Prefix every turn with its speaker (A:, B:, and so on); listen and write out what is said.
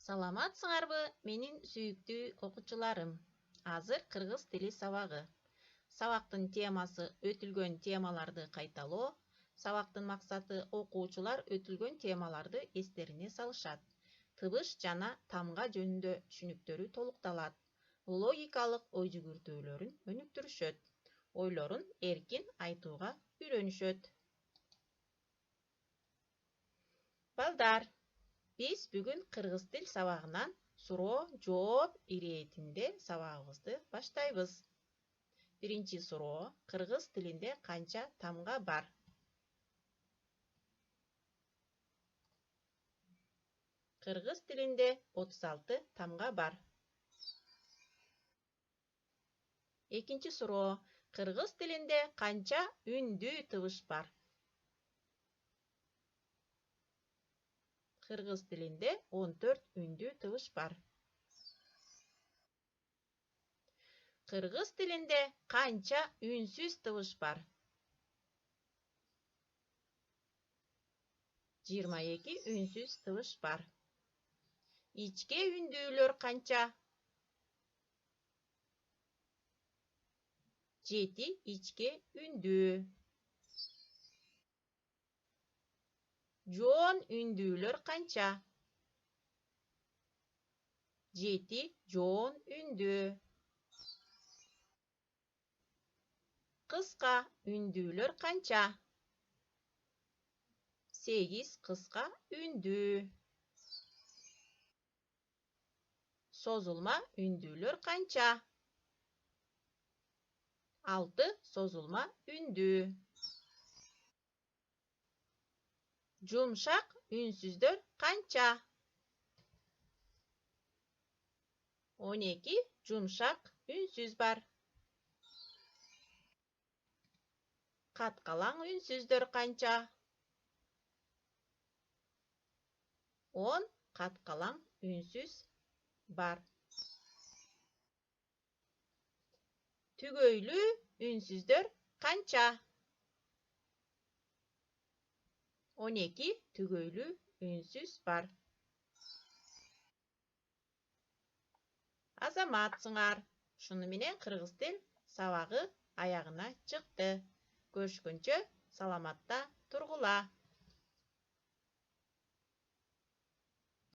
A: Саламатсыңарбы, менин сүйүктүү окуучуларым. Азыр кыргыз тили сабагы. Сабактын темасы өтүлгөн темаларды кайталоо. Сабактын максаты окуучулар өтүлгөн темаларды эстерине салышат. Тыбыш жана тамга жөнүндө түшүнүктөрү толукталат. Логикалык ой жүгүртүүлөрүн өнүктүрүшөт. Ойлорун эркин айтууга үйрөнүшөт. Балдар, biz бүгүн кыргыз тил сабагынан суроо жооп иретинде сабагыбызды баштайбыз. Биринчи суроо: кыргыз тилинде канча тамга бар? Кыргыз тилинде 36 тамга бар. Экинчи суроо: кыргыз тилинде канча үндүү тыбыш бар? Кыргыз тилинде 14 үндүү тыбыш бар. Кыргыз тилинде канча үнсүз тыбыш бар? 22 үнсүз тыбыш бар. Ичке үндүүлөр канча? 7 ичке үндүү. Жоон үндүүлөр канча? 7 жоон үндүү. Кыска үндүүлөр канча? 8 кыска үндүү. Созулма үндүүлөр канча? 6 созулма үндүү. Жумшак үнсүздөр канча? 12 жумшак үнсүз бар. Каткалаң үнсүздөр канча? 10 каткалаң үнсүз бар. Түгөйлүү үнсүздөр канча? 12 түгөйлүү үнсүз бар. Азаматсыңар. Шуну менен кыргыз тил сабагы аягына чыкты. Көрүшкөнчө саламатта тургула.